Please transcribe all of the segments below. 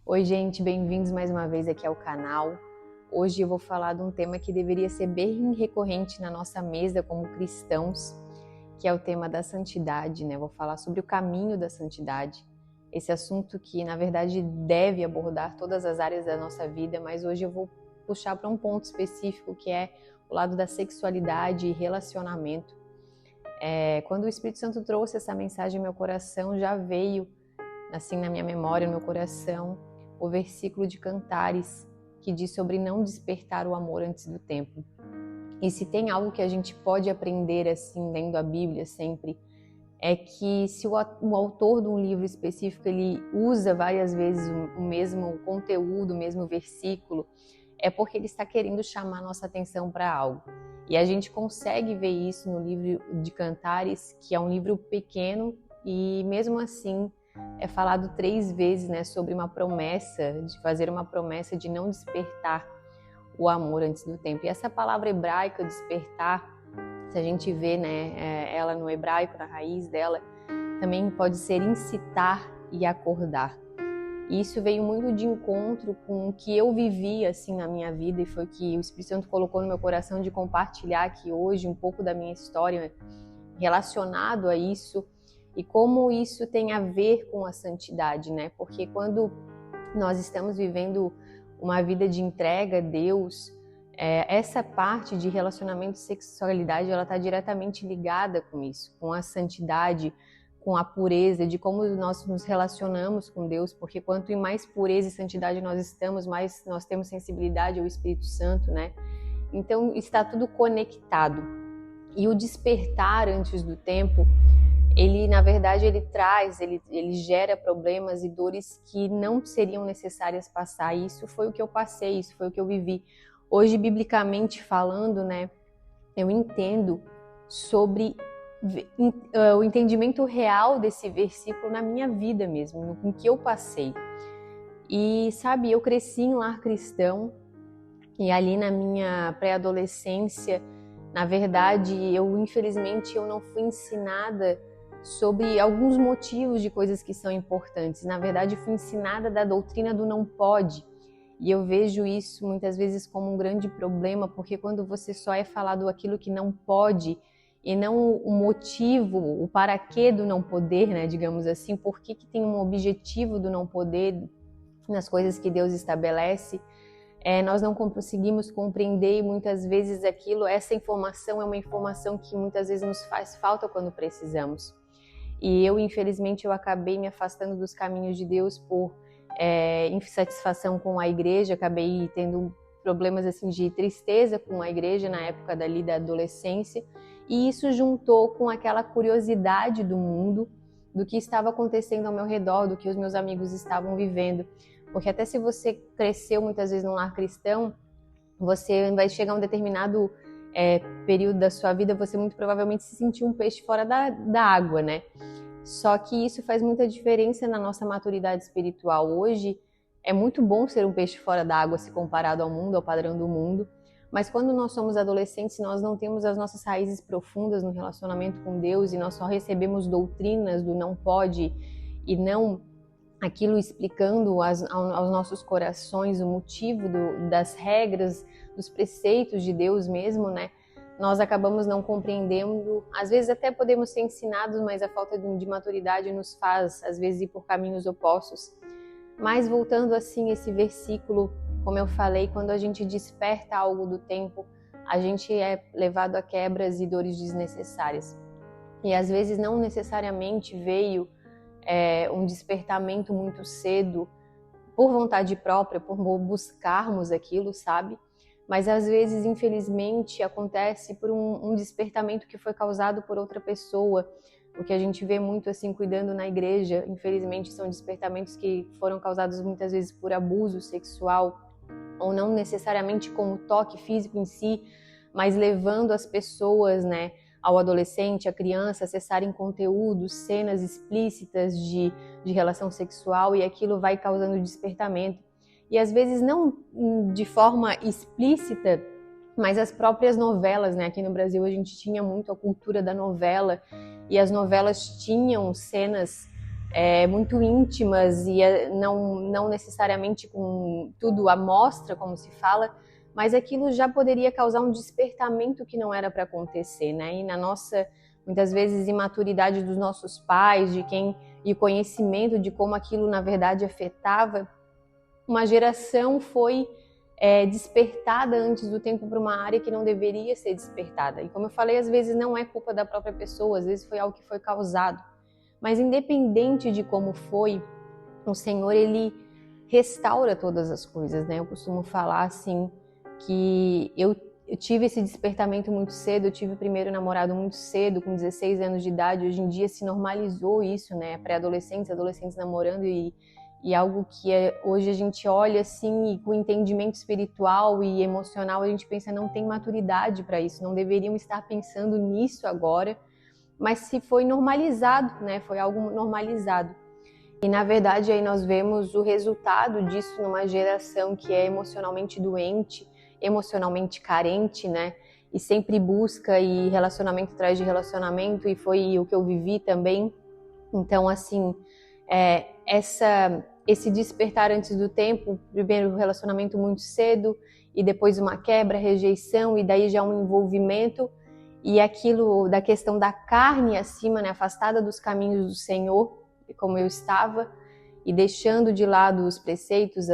Oi, gente, bem-vindos mais uma vez aqui ao canal. Hoje eu vou falar de um tema que deveria ser bem recorrente na nossa mesa como cristãos, que é o tema da santidade, né? Vou falar sobre o caminho da santidade. Esse assunto que, na verdade, deve abordar todas as áreas da nossa vida, mas hoje eu vou puxar para um ponto específico, que é o lado da sexualidade e relacionamento. Quando o Espírito Santo trouxe essa mensagem ao meu coração, já veio, assim, na minha memória, no meu coração, o versículo de Cantares, que diz sobre não despertar o amor antes do tempo. E se tem algo que a gente pode aprender, assim, lendo a Bíblia sempre, é que se o autor de um livro específico, ele usa várias vezes o mesmo conteúdo, o mesmo versículo, é porque ele está querendo chamar nossa atenção para algo. E a gente consegue ver isso no livro de Cantares, que é um livro pequeno, e mesmo assim é falado 3 vezes, né, sobre uma promessa, de fazer uma promessa de não despertar o amor antes do tempo. E essa palavra hebraica, despertar, se a gente vê, né, ela no hebraico, na raiz dela, também pode ser incitar e acordar. E isso veio muito de encontro com o que eu vivi assim na minha vida, e foi o que o Espírito Santo colocou no meu coração de compartilhar aqui hoje um pouco da minha história relacionado a isso e como isso tem a ver com a santidade, né? Porque quando nós estamos vivendo uma vida de entrega a Deus, essa parte de relacionamento e sexualidade, ela está diretamente ligada com isso, com a santidade, com a pureza, de como nós nos relacionamos com Deus, porque quanto mais pureza e santidade nós estamos, mais nós temos sensibilidade ao Espírito Santo, né? Então está tudo conectado. E o despertar antes do tempo, ele, na verdade, ele gera problemas e dores que não seriam necessárias passar. E isso foi o que eu passei, isso foi o que eu vivi. Hoje, biblicamente falando, né, eu entendo sobre o entendimento real desse versículo na minha vida mesmo, no que eu passei. E, sabe, eu cresci em lar cristão e ali na minha pré-adolescência, na verdade, infelizmente, eu não fui ensinada sobre alguns motivos de coisas que são importantes. Na verdade, fui ensinada da doutrina do não pode. E eu vejo isso muitas vezes como um grande problema, porque quando você só é falado aquilo que não pode e não o motivo, o para quê do não poder, né, digamos assim, por que tem um objetivo do não poder nas coisas que Deus estabelece, nós não conseguimos compreender e muitas vezes essa informação é uma informação que muitas vezes nos faz falta quando precisamos. E infelizmente, eu acabei me afastando dos caminhos de Deus por insatisfação com a igreja, acabei tendo problemas assim de tristeza com a igreja na época dali da adolescência, e isso juntou com aquela curiosidade do mundo, do que estava acontecendo ao meu redor, do que os meus amigos estavam vivendo. Porque até se você cresceu muitas vezes num lar cristão, você vai chegar a um determinado período da sua vida, você muito provavelmente se sentiu um peixe fora da água, né? Só que isso faz muita diferença na nossa maturidade espiritual. Hoje é muito bom ser um peixe fora da água se comparado ao mundo, ao padrão do mundo, mas quando nós somos adolescentes, nós não temos as nossas raízes profundas no relacionamento com Deus e nós só recebemos doutrinas do não pode e não aquilo explicando aos nossos corações o motivo das regras, dos preceitos de Deus mesmo, né? Nós acabamos não compreendendo, às vezes até podemos ser ensinados, mas a falta de maturidade nos faz, às vezes, ir por caminhos opostos. Mas voltando assim, esse versículo, como eu falei, quando a gente desperta algo do tempo, a gente é levado a quebras e dores desnecessárias. E às vezes não necessariamente veio um despertamento muito cedo, por vontade própria, por buscarmos aquilo, sabe? Mas às vezes, infelizmente, acontece por um despertamento que foi causado por outra pessoa. O que a gente vê muito assim, cuidando na igreja, infelizmente, são despertamentos que foram causados muitas vezes por abuso sexual, ou não necessariamente com o toque físico em si, mas levando as pessoas, né, ao adolescente, à criança, acessarem conteúdos, cenas explícitas de relação sexual, e aquilo vai causando despertamento. E às vezes não de forma explícita, mas as próprias novelas, né? Aqui no Brasil a gente tinha muito a cultura da novela, e as novelas tinham cenas muito íntimas e não necessariamente com tudo à mostra, como se fala, mas aquilo já poderia causar um despertamento que não era para acontecer, né? E na nossa, muitas vezes, imaturidade dos nossos pais, e conhecimento de como aquilo na verdade afetava, uma geração foi despertada antes do tempo para uma área que não deveria ser despertada. E como eu falei, às vezes não é culpa da própria pessoa, às vezes foi algo que foi causado. Mas independente de como foi, o Senhor, Ele restaura todas as coisas, né? Eu costumo falar assim, que eu tive esse despertamento muito cedo, eu tive o primeiro namorado muito cedo, com 16 anos de idade. Hoje em dia se normalizou isso, né? Pré-adolescentes, adolescentes namorando e algo que hoje a gente olha assim e com entendimento espiritual e emocional, a gente pensa, não tem maturidade para isso, não deveriam estar pensando nisso agora, mas se foi normalizado, né? Foi algo normalizado. E na verdade aí nós vemos o resultado disso numa geração que é emocionalmente doente, emocionalmente carente, né? E sempre busca e relacionamento atrás de relacionamento, e foi o que eu vivi também. Então, assim, esse despertar antes do tempo, primeiro relacionamento muito cedo, e depois uma quebra, rejeição, e daí já um envolvimento, e aquilo da questão da carne acima, né? Afastada dos caminhos do Senhor, como eu estava, e deixando de lado os preceitos,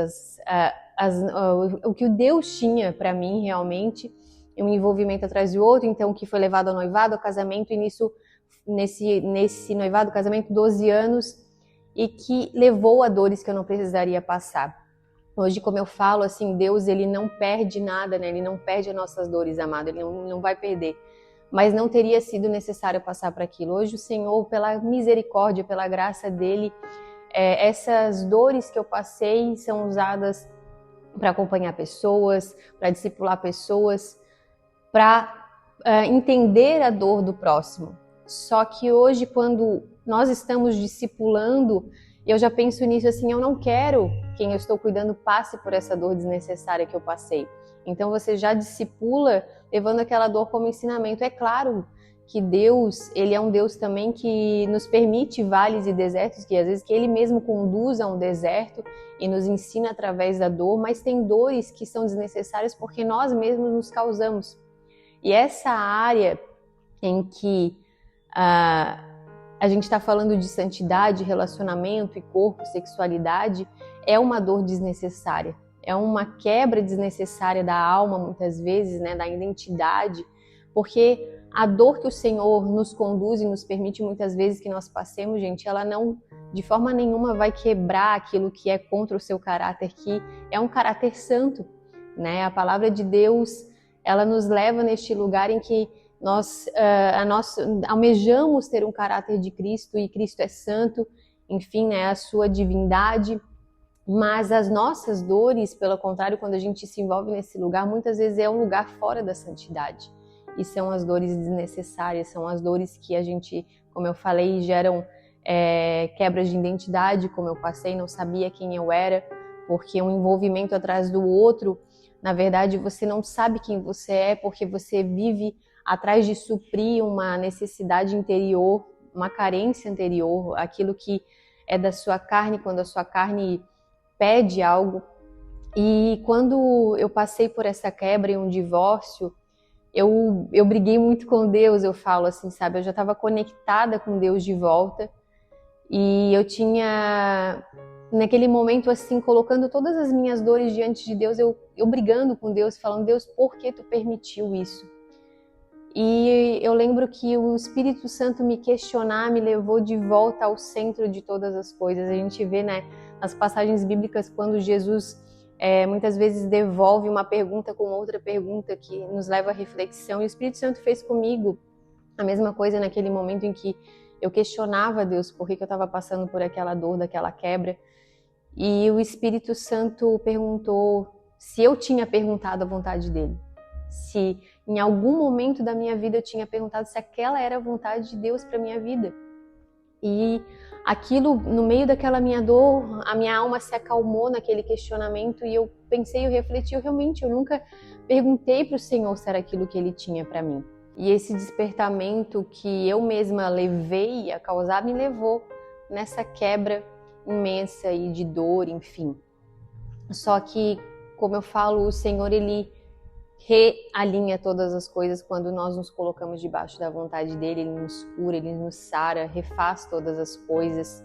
o que o Deus tinha para mim realmente, um envolvimento atrás do outro, então que foi levado ao noivado, ao casamento, e nesse noivado, casamento, 12 anos, e que levou a dores que eu não precisaria passar. Hoje, como eu falo, assim, Deus, Ele não perde nada, né? Ele não perde as nossas dores, amado, Ele não vai perder. Mas não teria sido necessário passar por aquilo. Hoje o Senhor, pela misericórdia, pela graça dEle, essas dores que eu passei são usadas para acompanhar pessoas, para discipular pessoas, para entender a dor do próximo. Só que hoje, quando nós estamos discipulando, eu já penso nisso assim, eu não quero que quem eu estou cuidando passe por essa dor desnecessária que eu passei. Então você já discipula levando aquela dor como ensinamento. É claro que Deus, Ele é um Deus também que nos permite vales e desertos, que às vezes que Ele mesmo conduz a um deserto e nos ensina através da dor, mas tem dores que são desnecessárias porque nós mesmos nos causamos. E essa área em que a gente está falando de santidade, relacionamento e corpo, sexualidade, é uma dor desnecessária. É uma quebra desnecessária da alma, muitas vezes, né, da identidade, porque a dor que o Senhor nos conduz e nos permite muitas vezes que nós passemos, gente, ela não, de forma nenhuma, vai quebrar aquilo que é contra o seu caráter, que é um caráter santo, né? A palavra de Deus, ela nos leva neste lugar em que nós almejamos ter um caráter de Cristo, e Cristo é santo, enfim, né, a sua divindade. Mas as nossas dores, pelo contrário, quando a gente se envolve nesse lugar, muitas vezes é um lugar fora da santidade. E são as dores desnecessárias, são as dores que a gente, como eu falei, geram quebras de identidade, como eu passei, não sabia quem eu era, porque um envolvimento atrás do outro, na verdade, você não sabe quem você é, porque você vive atrás de suprir uma necessidade interior, uma carência interior, aquilo que é da sua carne, quando a sua carne pede algo. E quando eu passei por essa quebra e um divórcio, eu briguei muito com Deus, eu falo assim, sabe? Eu já estava conectada com Deus de volta, e eu tinha, naquele momento assim, colocando todas as minhas dores diante de Deus, eu brigando com Deus, falando, Deus, por que tu permitiu isso? E eu lembro que o Espírito Santo me questionar me levou de volta ao centro de todas as coisas. A gente vê, né, nas passagens bíblicas, quando Jesus muitas vezes devolve uma pergunta com outra pergunta que nos leva à reflexão. E o Espírito Santo fez comigo a mesma coisa naquele momento em que eu questionava a Deus por que eu estava passando por aquela dor, daquela quebra. E o Espírito Santo perguntou se eu tinha perguntado a vontade dele. Se em algum momento da minha vida eu tinha perguntado se aquela era a vontade de Deus para minha vida. E aquilo, no meio daquela minha dor, a minha alma se acalmou naquele questionamento, e eu pensei, eu refleti, eu nunca perguntei para o Senhor se era aquilo que Ele tinha para mim. E esse despertamento que eu mesma levei a causar me levou nessa quebra imensa e de dor, enfim. Só que, como eu falo, o Senhor, Ele realinha todas as coisas quando nós nos colocamos debaixo da vontade dEle. Ele nos cura, Ele nos sara, refaz todas as coisas.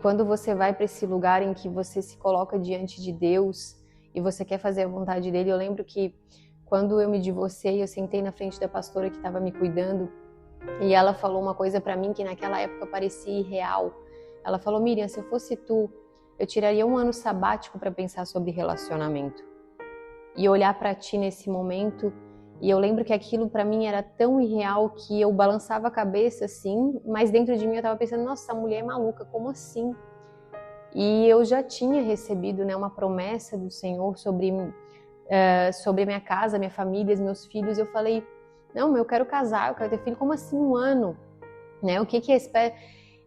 Quando você vai para esse lugar em que você se coloca diante de Deus e você quer fazer a vontade dEle, eu lembro que quando eu me divorciei, eu sentei na frente da pastora que estava me cuidando e ela falou uma coisa para mim que naquela época parecia irreal. Ela falou: Miriam, se eu fosse tu, eu tiraria um ano sabático para pensar sobre relacionamento e olhar para ti nesse momento. E eu lembro que aquilo para mim era tão irreal que eu balançava a cabeça assim, mas dentro de mim eu estava pensando: nossa, essa mulher é maluca, como assim? E eu já tinha recebido, né, uma promessa do Senhor sobre minha casa, minha família, meus filhos. Eu falei: não, eu quero casar, eu quero ter filho. Como assim um ano? Né? O que é espera?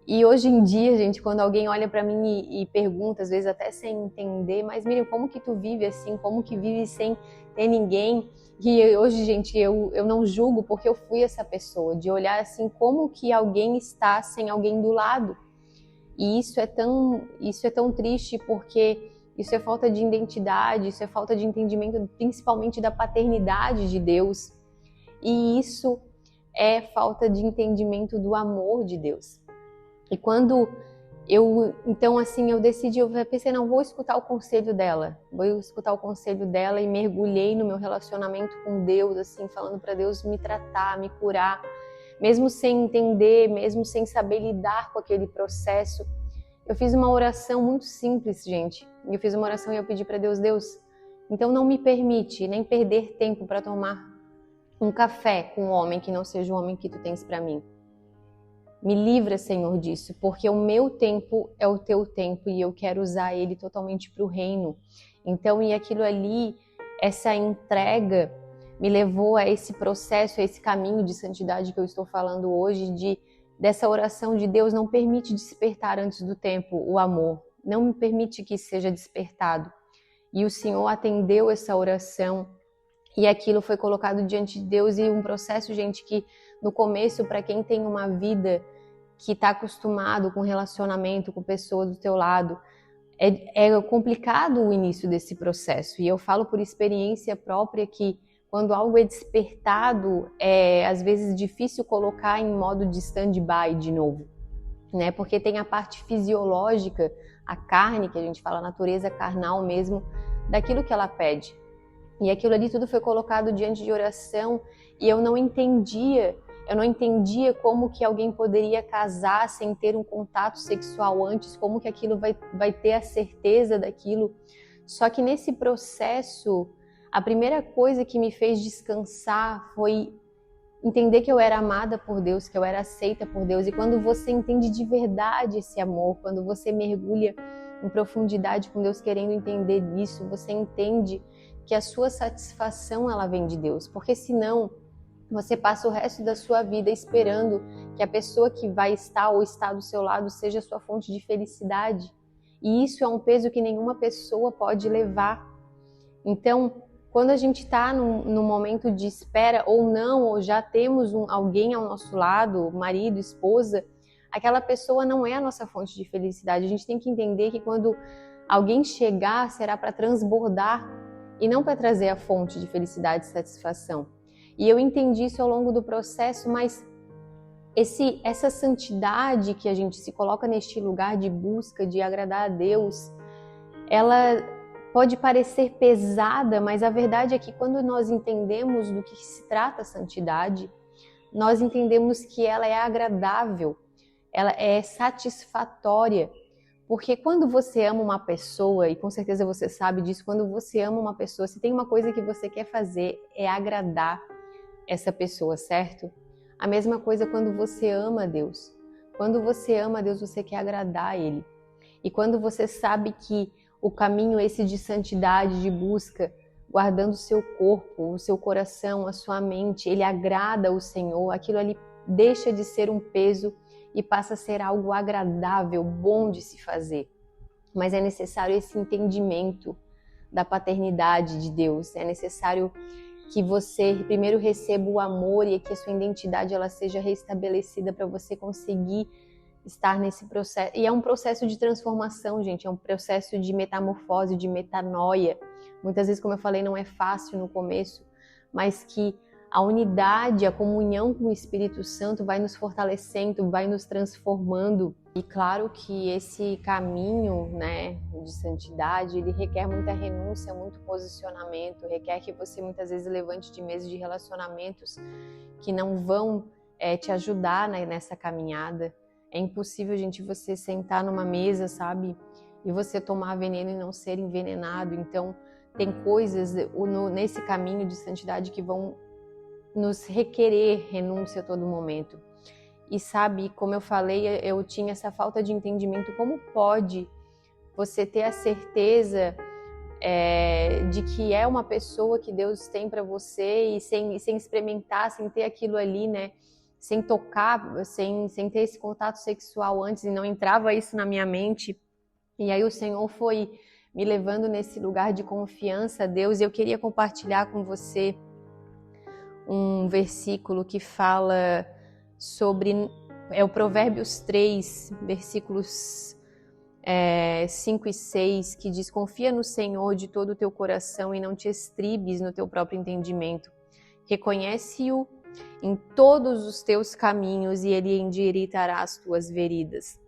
E hoje em dia, gente, quando alguém olha para mim e pergunta, às vezes até sem entender, mas Miriam, como que tu vive assim? Como que vive sem ter ninguém? E hoje, gente, eu não julgo, porque eu fui essa pessoa, de olhar assim, como que alguém está sem alguém do lado? E isso é tão triste, porque isso é falta de identidade, isso é falta de entendimento, principalmente da paternidade de Deus. E isso é falta de entendimento do amor de Deus. E quando eu decidi, eu pensei, não, vou escutar o conselho dela. Vou escutar o conselho dela e mergulhei no meu relacionamento com Deus, assim, falando para Deus me tratar, me curar, mesmo sem entender, mesmo sem saber lidar com aquele processo. Eu fiz uma oração muito simples, gente. Eu fiz uma oração e eu pedi para Deus: Deus, então não me permite nem perder tempo para tomar um café com um homem que não seja o homem que tu tens para mim. Me livra, Senhor, disso, porque o meu tempo é o teu tempo e eu quero usar ele totalmente para o reino. Então, e aquilo ali, essa entrega me levou a esse processo, a esse caminho de santidade que eu estou falando hoje, dessa oração de Deus: não permite despertar antes do tempo o amor, não me permite que seja despertado. E o Senhor atendeu essa oração e aquilo foi colocado diante de Deus. E um processo, gente, que no começo, para quem tem uma vida que está acostumado com relacionamento, com pessoas do teu lado, é complicado o início desse processo. E eu falo por experiência própria que quando algo é despertado, é às vezes difícil colocar em modo de stand-by de novo, né? Porque tem a parte fisiológica, a carne, que a gente fala, a natureza carnal mesmo, daquilo que ela pede. E aquilo ali tudo foi colocado diante de oração e eu não entendia como que alguém poderia casar sem ter um contato sexual antes, como que aquilo vai ter a certeza daquilo. Só que nesse processo, a primeira coisa que me fez descansar foi entender que eu era amada por Deus, que eu era aceita por Deus. E quando você entende de verdade esse amor, quando você mergulha em profundidade com Deus, querendo entender disso, você entende que a sua satisfação ela vem de Deus, porque senão você passa o resto da sua vida esperando que a pessoa que vai estar ou está do seu lado seja a sua fonte de felicidade. E isso é um peso que nenhuma pessoa pode levar. Então, quando a gente está num momento de espera ou não, ou já temos alguém ao nosso lado, marido, esposa, aquela pessoa não é a nossa fonte de felicidade. A gente tem que entender que quando alguém chegar, será para transbordar e não para trazer a fonte de felicidade e satisfação. E eu entendi isso ao longo do processo, mas essa santidade que a gente se coloca neste lugar de busca, de agradar a Deus, ela pode parecer pesada, mas a verdade é que quando nós entendemos do que se trata a santidade, nós entendemos que ela é agradável, ela é satisfatória. Porque quando você ama uma pessoa, e com certeza você sabe disso, quando você ama uma pessoa, se tem uma coisa que você quer fazer, é agradar essa pessoa, certo? A mesma coisa quando você ama Deus. Quando você ama Deus, você quer agradar a Ele. E quando você sabe que o caminho esse de santidade, de busca, guardando o seu corpo, o seu coração, a sua mente, ele agrada o Senhor, aquilo ali deixa de ser um peso e passa a ser algo agradável, bom de se fazer. Mas é necessário esse entendimento da paternidade de Deus. É necessário que você primeiro receba o amor e que a sua identidade ela seja restabelecida para você conseguir estar nesse processo. E é um processo de transformação, gente, é um processo de metamorfose, de metanoia. Muitas vezes, como eu falei, não é fácil no começo, mas que a unidade, a comunhão com o Espírito Santo vai nos fortalecendo, vai nos transformando. E claro que esse caminho, né, de santidade, ele requer muita renúncia, muito posicionamento, requer que você muitas vezes levante de mesa de relacionamentos que não vão te ajudar, né, nessa caminhada. É impossível, gente, você sentar numa mesa, sabe, e você tomar veneno e não ser envenenado. Então, tem coisas nesse caminho de santidade que vão nos requerer renúncia a todo momento. E sabe, como eu falei, eu tinha essa falta de entendimento. Como pode você ter a certeza de que é uma pessoa que Deus tem para você e sem experimentar, sem ter aquilo ali, né? Sem tocar, sem ter esse contato sexual antes, e não entrava isso na minha mente. E aí o Senhor foi me levando nesse lugar de confiança a Deus. E eu queria compartilhar com você um versículo que fala sobre, o Provérbios 3, versículos 5 e 6, que diz: confia no Senhor de todo o teu coração e não te estribes no teu próprio entendimento. Reconhece-o em todos os teus caminhos e ele endireitará as tuas veredas.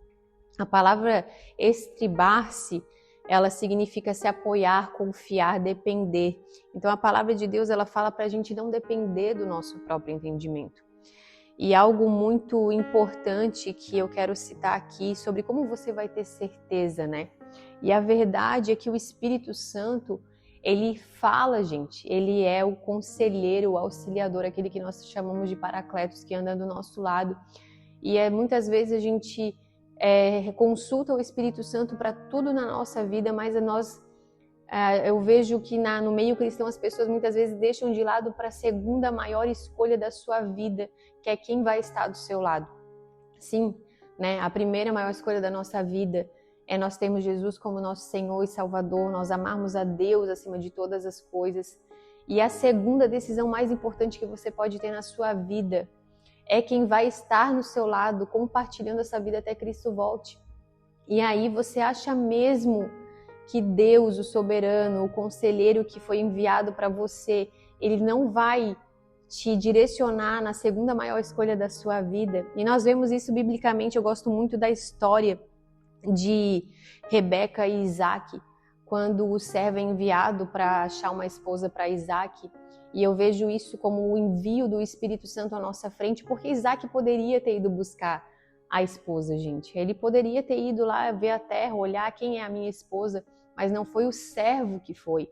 A palavra estribar-se, ela significa se apoiar, confiar, depender. Então a palavra de Deus, ela fala para a gente não depender do nosso próprio entendimento. E algo muito importante que eu quero citar aqui sobre como você vai ter certeza, né? E a verdade é que o Espírito Santo, ele fala, gente, ele é o conselheiro, o auxiliador, aquele que nós chamamos de paracletos, que anda do nosso lado. E muitas vezes a gente consulta o Espírito Santo para tudo na nossa vida, mas eu vejo que no meio cristão as pessoas muitas vezes deixam de lado para a segunda maior escolha da sua vida, que é quem vai estar do seu lado. Sim, né? A primeira maior escolha da nossa vida é nós termos Jesus como nosso Senhor e Salvador, nós amarmos a Deus acima de todas as coisas. E a segunda decisão mais importante que você pode ter na sua vida é quem vai estar no seu lado, compartilhando essa vida até Cristo volte. E aí você acha mesmo que Deus, o soberano, o conselheiro que foi enviado para você, ele não vai te direcionar na segunda maior escolha da sua vida? E nós vemos isso biblicamente. Eu gosto muito da história de Rebeca e Isaac, quando o servo é enviado para achar uma esposa para Isaac. E eu vejo isso como o envio do Espírito Santo à nossa frente, porque Isaac poderia ter ido buscar a esposa, gente. Ele poderia ter ido lá ver a terra, olhar quem é a minha esposa, mas não foi o servo que foi,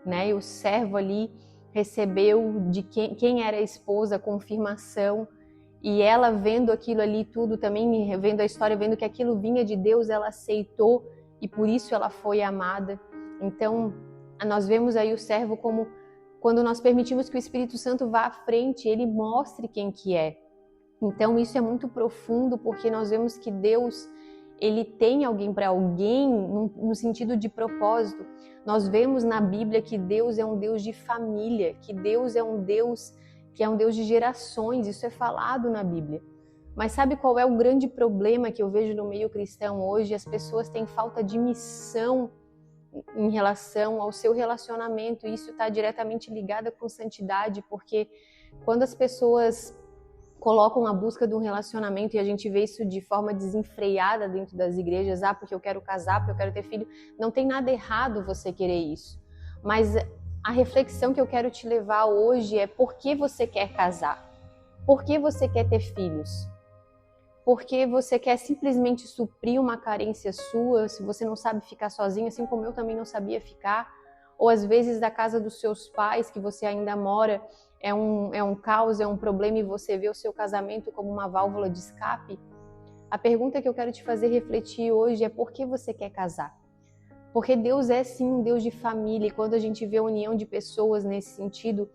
né? E o servo ali recebeu de quem era a esposa a confirmação, e ela vendo aquilo ali tudo, também vendo a história, vendo que aquilo vinha de Deus, ela aceitou e por isso ela foi amada. Então, nós vemos aí o servo como, quando nós permitimos que o Espírito Santo vá à frente, ele mostre quem que é. Então isso é muito profundo, porque nós vemos que Deus, ele tem alguém para alguém no sentido de propósito. Nós vemos na Bíblia que Deus é um Deus de família, que Deus é um Deus que é um Deus de gerações, isso é falado na Bíblia. Mas sabe qual é o grande problema que eu vejo no meio cristão hoje? As pessoas têm falta de missão em relação ao seu relacionamento, e isso está diretamente ligado com santidade, porque quando as pessoas colocam a busca de um relacionamento, e a gente vê isso de forma desenfreada dentro das igrejas, porque eu quero casar, porque eu quero ter filho, não tem nada errado você querer isso, mas a reflexão que eu quero te levar hoje é: por que você quer casar? Por que você quer ter filhos? Porque você quer simplesmente suprir uma carência sua, se você não sabe ficar sozinho, assim como eu também não sabia ficar, ou às vezes da casa dos seus pais, que você ainda mora, é um caos, é um problema, e você vê o seu casamento como uma válvula de escape. A pergunta que eu quero te fazer refletir hoje é: por que você quer casar? Porque Deus é sim um Deus de família, e quando a gente vê a união de pessoas nesse sentido,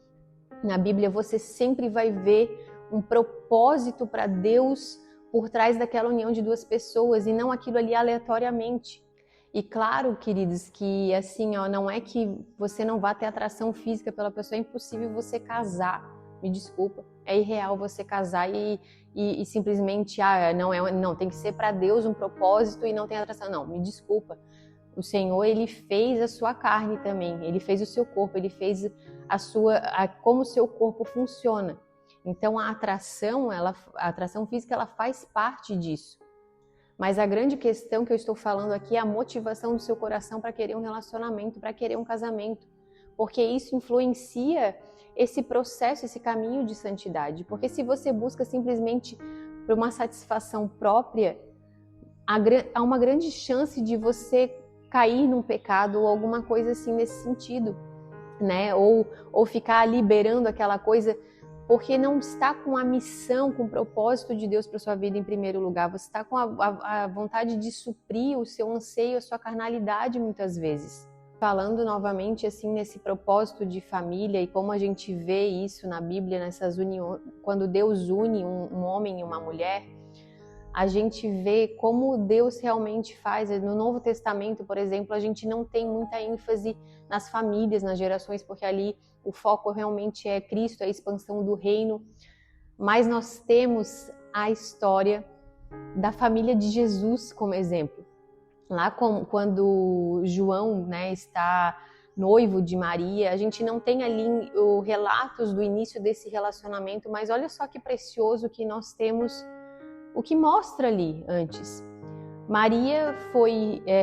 na Bíblia você sempre vai ver um propósito para Deus por trás daquela união de duas pessoas, e não aquilo ali aleatoriamente. E claro, queridos, que assim, não é que você não vá ter atração física pela pessoa, é impossível você casar, me desculpa, é irreal você casar e simplesmente, não, tem que ser para Deus um propósito e não tem atração. Não, me desculpa. O Senhor, Ele fez a sua carne também, Ele fez o seu corpo, Ele fez como o seu corpo funciona. Então a atração física, ela faz parte disso. Mas a grande questão que eu estou falando aqui é a motivação do seu coração para querer um relacionamento, para querer um casamento. Porque isso influencia esse processo, esse caminho de santidade. Porque se você busca simplesmente por uma satisfação própria, há uma grande chance de você cair num pecado ou alguma coisa assim nesse sentido, né? Ou ficar liberando aquela coisa porque não está com a missão, com o propósito de Deus para sua vida em primeiro lugar. Você está com a vontade de suprir o seu anseio, a sua carnalidade muitas vezes. Falando novamente assim nesse propósito de família e como a gente vê isso na Bíblia, nessas uniões, quando Deus une um homem e uma mulher, a gente vê como Deus realmente faz. No Novo Testamento, por exemplo, a gente não tem muita ênfase nas famílias, nas gerações, porque ali o foco realmente é Cristo, é a expansão do reino. Mas nós temos a história da família de Jesus como exemplo. Lá quando João, né, está noivo de Maria, a gente não tem ali relatos do início desse relacionamento, mas olha só que precioso que nós temos o que mostra ali antes. Maria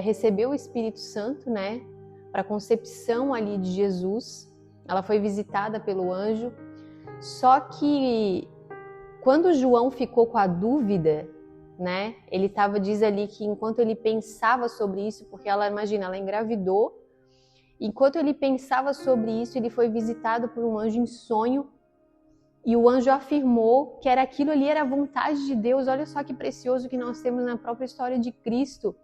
recebeu o Espírito Santo, né, para a concepção ali de Jesus. Ela foi visitada pelo anjo. Só que quando João ficou com a dúvida, né, diz ali que enquanto ele pensava sobre isso, porque ela engravidou, enquanto ele pensava sobre isso, ele foi visitado por um anjo em sonho. E o anjo afirmou que aquilo ali era a vontade de Deus. Olha só que precioso que nós temos na própria história de Cristo,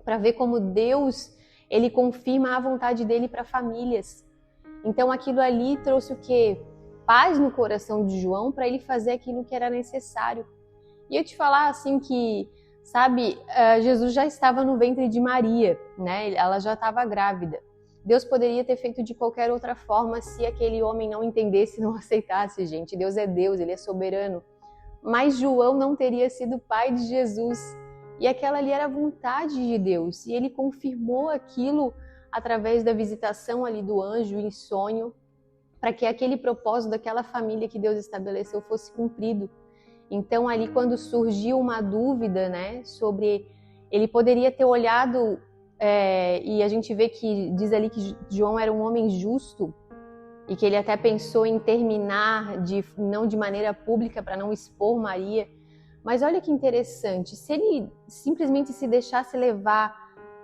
para ver como Deus, Ele confirma a vontade dele para famílias. Então aquilo ali trouxe o quê? Paz no coração de João para ele fazer aquilo que era necessário. E eu te falar assim que, sabe, Jesus já estava no ventre de Maria, né? Ela já estava grávida. Deus poderia ter feito de qualquer outra forma se aquele homem não entendesse, não aceitasse, gente. Deus é Deus, Ele é soberano. Mas João não teria sido pai de Jesus. E aquela ali era a vontade de Deus. E Ele confirmou aquilo através da visitação ali do anjo em sonho, para que aquele propósito daquela família que Deus estabeleceu fosse cumprido. Então ali quando surgiu uma dúvida, né, sobre... Ele poderia ter olhado... e a gente vê que diz ali que João era um homem justo e que ele até pensou em terminar não de maneira pública para não expor Maria. Mas olha que interessante, se ele simplesmente se deixasse levar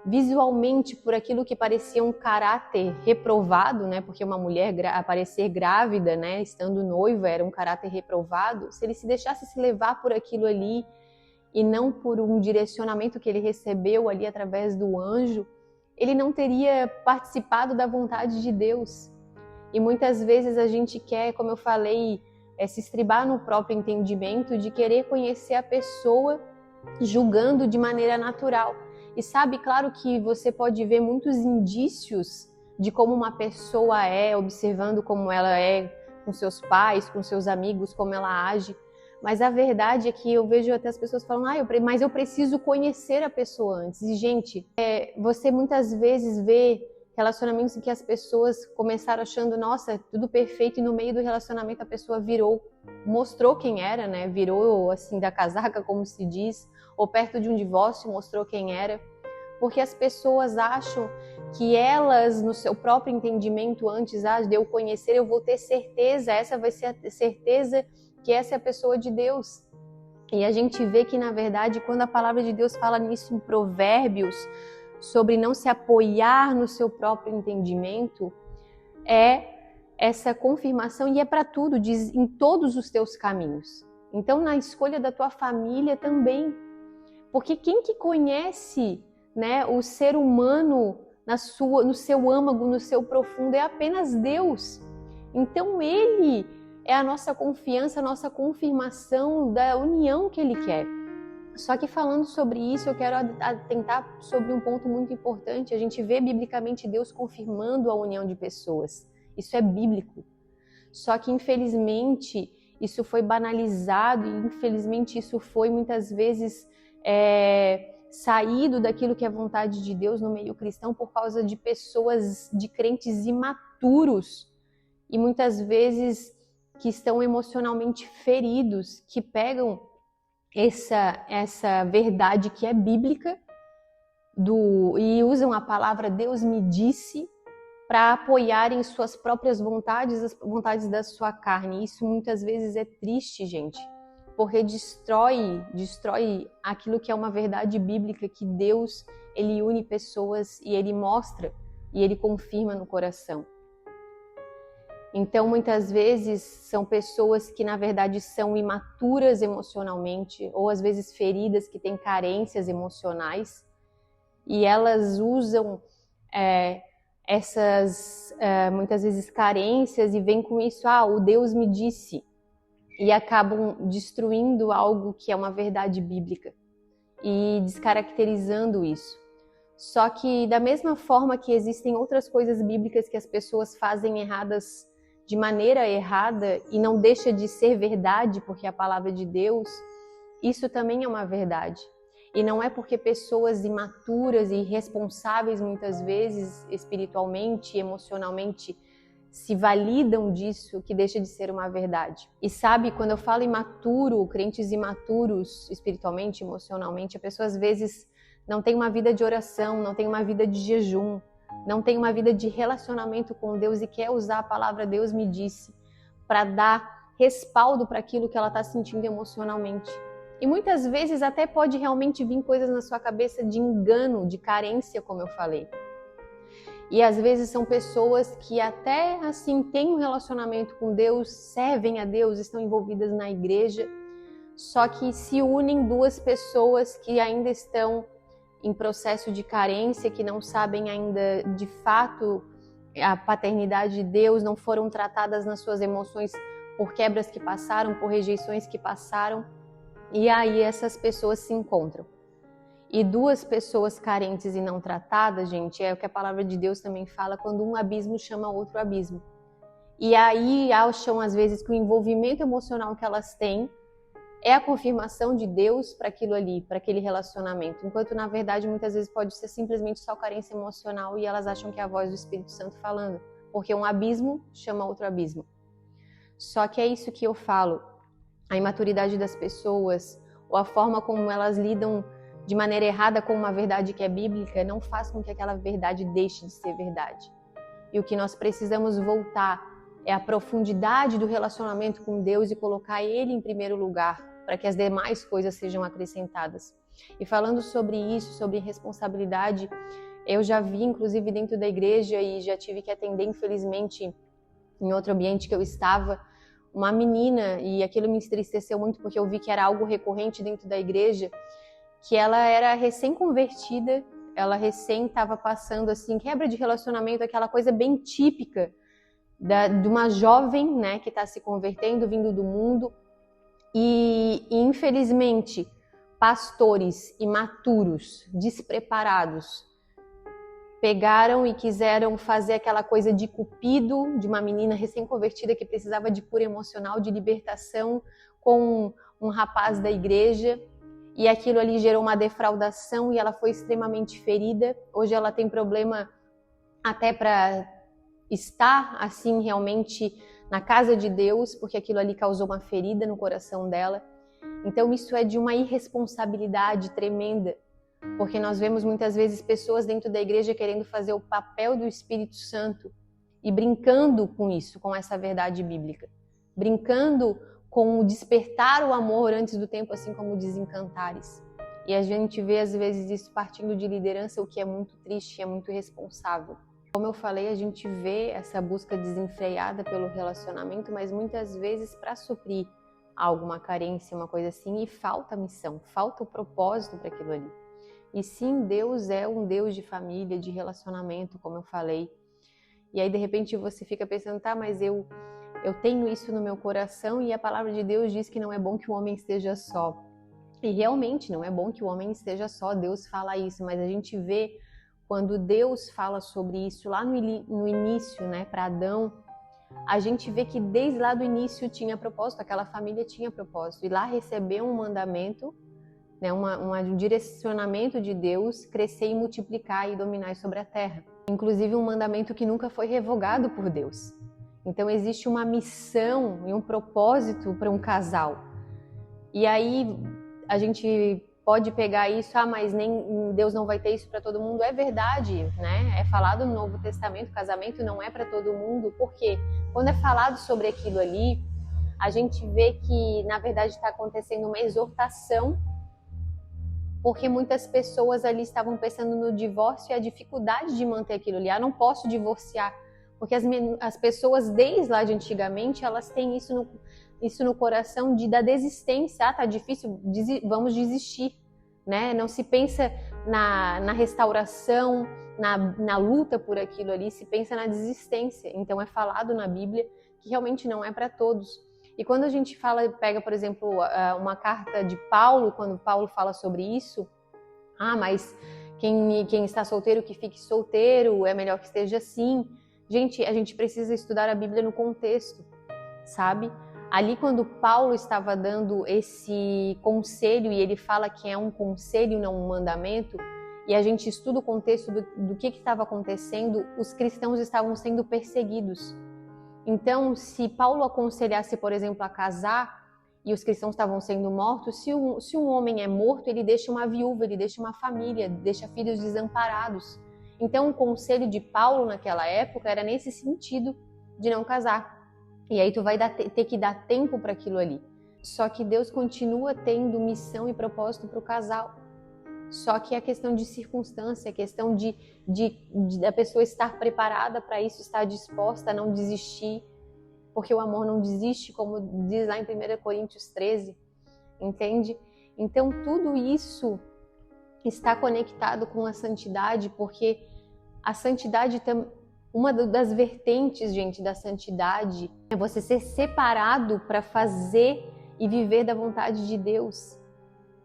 visualmente por aquilo que parecia um caráter reprovado, né? Porque uma mulher aparecer grávida, né, estando noiva, era um caráter reprovado. Se ele se deixasse se levar por aquilo ali e não por um direcionamento que ele recebeu ali através do anjo, ele não teria participado da vontade de Deus. E muitas vezes a gente quer, como eu falei, se estribar no próprio entendimento de querer conhecer a pessoa julgando de maneira natural. E sabe, claro que você pode ver muitos indícios de como uma pessoa é, observando como ela é com seus pais, com seus amigos, como ela age. Mas a verdade é que eu vejo até as pessoas falando, mas eu preciso conhecer a pessoa antes. E, gente, você muitas vezes vê relacionamentos em que as pessoas começaram achando, nossa, tudo perfeito, e no meio do relacionamento a pessoa mostrou quem era, né? Virou assim da casaca, como se diz, ou perto de um divórcio mostrou quem era. Porque as pessoas acham que elas, no seu próprio entendimento antes de eu conhecer, eu vou ter certeza, essa vai ser a certeza que essa é a pessoa de Deus. E a gente vê que, na verdade, quando a palavra de Deus fala nisso em Provérbios, sobre não se apoiar no seu próprio entendimento, é essa confirmação, e é para tudo, diz em todos os teus caminhos. Então, na escolha da tua família também. Porque quem que conhece, né, o ser humano no seu âmago, no seu profundo, é apenas Deus. Então, Ele é a nossa confiança, a nossa confirmação da união que Ele quer. Só que falando sobre isso, eu quero atentar sobre um ponto muito importante. A gente vê biblicamente Deus confirmando a união de pessoas. Isso é bíblico. Só que infelizmente isso foi banalizado e infelizmente isso foi muitas vezes saído daquilo que é vontade de Deus no meio cristão por causa de pessoas, de crentes imaturos e muitas vezes que estão emocionalmente feridos, que pegam essa verdade que é bíblica e usam a palavra Deus me disse para apoiarem suas próprias vontades, as vontades da sua carne. Isso muitas vezes é triste, gente, porque destrói aquilo que é uma verdade bíblica, que Deus, ele une pessoas e ele mostra e ele confirma no coração. Então, muitas vezes são pessoas que na verdade são imaturas emocionalmente ou às vezes feridas, que têm carências emocionais e elas usam essas muitas vezes carências e vem com isso, o Deus me disse, e acabam destruindo algo que é uma verdade bíblica e descaracterizando isso. Só que da mesma forma que existem outras coisas bíblicas que as pessoas fazem erradas de maneira errada e não deixa de ser verdade porque é a palavra de Deus, isso também é uma verdade. E não é porque pessoas imaturas e irresponsáveis, muitas vezes, espiritualmente e emocionalmente, se validam disso, que deixa de ser uma verdade. E sabe, quando eu falo imaturo, crentes imaturos, espiritualmente, emocionalmente, a pessoa às vezes não tem uma vida de oração, não tem uma vida de jejum, não tem uma vida de relacionamento com Deus e quer usar a palavra Deus me disse para dar respaldo para aquilo que ela está sentindo emocionalmente. E muitas vezes até pode realmente vir coisas na sua cabeça de engano, de carência, como eu falei. E às vezes são pessoas que até assim têm um relacionamento com Deus, servem a Deus, estão envolvidas na igreja, só que se unem duas pessoas que ainda estão em processo de carência, que não sabem ainda de fato a paternidade de Deus, não foram tratadas nas suas emoções por quebras que passaram, por rejeições que passaram. E aí essas pessoas se encontram. E duas pessoas carentes e não tratadas, gente, é o que a palavra de Deus também fala, quando um abismo chama outro abismo. E aí acham às vezes que o envolvimento emocional que elas têm é a confirmação de Deus para aquilo ali, para aquele relacionamento. Enquanto na verdade muitas vezes pode ser simplesmente só carência emocional e elas acham que é a voz do Espírito Santo falando. Porque um abismo chama outro abismo. Só que é isso que eu falo. A imaturidade das pessoas, ou a forma como elas lidam de maneira errada com uma verdade que é bíblica, não faz com que aquela verdade deixe de ser verdade. E o que nós precisamos voltar é a profundidade do relacionamento com Deus e colocar Ele em primeiro lugar, para que as demais coisas sejam acrescentadas. E falando sobre isso, sobre responsabilidade, eu já vi, inclusive dentro da igreja, e já tive que atender, infelizmente, em outro ambiente que eu estava, uma menina, e aquilo me entristeceu muito porque eu vi que era algo recorrente dentro da igreja, que ela era recém-convertida, ela recém estava passando assim, quebra de relacionamento, aquela coisa bem típica de uma jovem, né, que está se convertendo, vindo do mundo, e infelizmente pastores imaturos, despreparados, pegaram e quiseram fazer aquela coisa de cupido de uma menina recém-convertida que precisava de cura emocional, de libertação, com um rapaz da igreja, e aquilo ali gerou uma defraudação e ela foi extremamente ferida. Hoje ela tem problema até para estar assim realmente na casa de Deus, porque aquilo ali causou uma ferida no coração dela. Então isso é de uma irresponsabilidade tremenda, porque nós vemos muitas vezes pessoas dentro da igreja querendo fazer o papel do Espírito Santo e brincando com isso, com essa verdade bíblica. Brincando com o despertar o amor antes do tempo, assim como desencantares. E a gente vê às vezes isso partindo de liderança, o que é muito triste, é muito irresponsável. Como eu falei, a gente vê essa busca desenfreada pelo relacionamento, mas muitas vezes para suprir alguma carência, uma coisa assim, e falta a missão, falta o propósito para aquilo ali. E sim, Deus é um Deus de família, de relacionamento, como eu falei. E aí, de repente, você fica pensando, tá, mas eu tenho isso no meu coração e a palavra de Deus diz que não é bom que o homem esteja só. E realmente não é bom que o homem esteja só, Deus fala isso, mas a gente vê quando Deus fala sobre isso lá no início, né, para Adão, a gente vê que desde lá do início tinha propósito, aquela família tinha propósito. E lá recebeu um mandamento, né, um direcionamento de Deus, crescer e multiplicar e dominar sobre a terra. Inclusive um mandamento que nunca foi revogado por Deus. Então existe uma missão e um propósito para um casal. E aí a gente pode pegar isso, mas nem Deus não vai ter isso para todo mundo. É verdade, né? É falado no Novo Testamento, casamento não é para todo mundo. Por quê? Quando é falado sobre aquilo ali, a gente vê que na verdade está acontecendo uma exortação, porque muitas pessoas ali estavam pensando no divórcio e a dificuldade de manter aquilo ali. Não posso divorciar, porque as pessoas desde lá de antigamente, elas têm isso no coração da desistência. Tá difícil, vamos desistir, né? Não se pensa na restauração, na luta por aquilo ali, se pensa na desistência. Então é falado na Bíblia que realmente não é para todos. E quando a gente pega, por exemplo, uma carta de Paulo, quando Paulo fala sobre isso, mas quem está solteiro que fique solteiro, é melhor que esteja assim. Gente, a gente precisa estudar a Bíblia no contexto, sabe? Ali quando Paulo estava dando esse conselho, e ele fala que é um conselho, não um mandamento, e a gente estuda o contexto do que estava acontecendo, os cristãos estavam sendo perseguidos. Então, se Paulo aconselhasse, por exemplo, a casar, e os cristãos estavam sendo mortos, se um homem é morto, ele deixa uma viúva, ele deixa uma família, deixa filhos desamparados. Então, o conselho de Paulo naquela época era nesse sentido de não casar. E aí tu vai ter que dar tempo para aquilo ali. Só que Deus continua tendo missão e propósito para o casal. Só que é questão de circunstância, é questão da pessoa estar preparada para isso, estar disposta a não desistir, porque o amor não desiste, como diz lá em 1 Coríntios 13, entende? Então tudo isso está conectado com a santidade, porque a santidade, uma das vertentes, gente, da santidade é você ser separado para fazer e viver da vontade de Deus.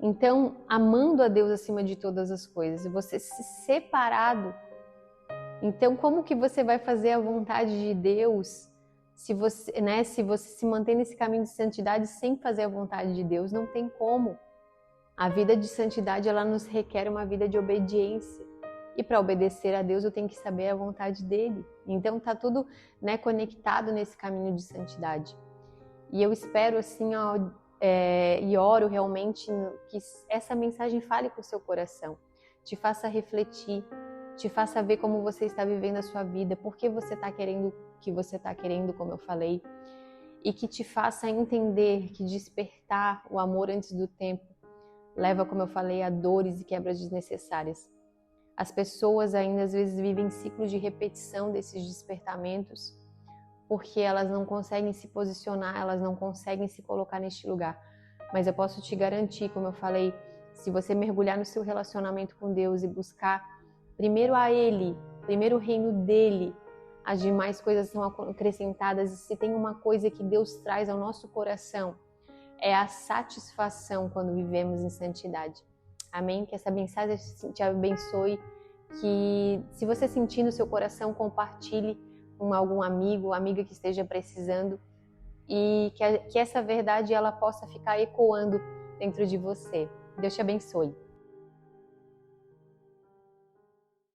Então, amando a Deus acima de todas as coisas, você se separado. Então, como que você vai fazer a vontade de Deus se você se mantém nesse caminho de santidade sem fazer a vontade de Deus? Não tem como. A vida de santidade, ela nos requer uma vida de obediência. E para obedecer a Deus, eu tenho que saber a vontade dele. Então, tá tudo, conectado nesse caminho de santidade. E eu espero, assim, e oro realmente que essa mensagem fale com o seu coração, te faça refletir, te faça ver como você está vivendo a sua vida, por que você está querendo o que você está querendo, como eu falei, e que te faça entender que despertar o amor antes do tempo leva, como eu falei, a dores e quebras desnecessárias. As pessoas ainda às vezes vivem ciclos de repetição desses despertamentos, porque elas não conseguem se posicionar, elas não conseguem se colocar neste lugar. Mas eu posso te garantir, como eu falei, se você mergulhar no seu relacionamento com Deus e buscar primeiro a Ele, primeiro o reino dEle, as demais coisas são acrescentadas. E se tem uma coisa que Deus traz ao nosso coração, é a satisfação quando vivemos em santidade. Amém? Que essa mensagem te abençoe, que se você sentir no seu coração, compartilhe com algum amigo, amiga que esteja precisando, e que essa verdade ela possa ficar ecoando dentro de você. Deus te abençoe.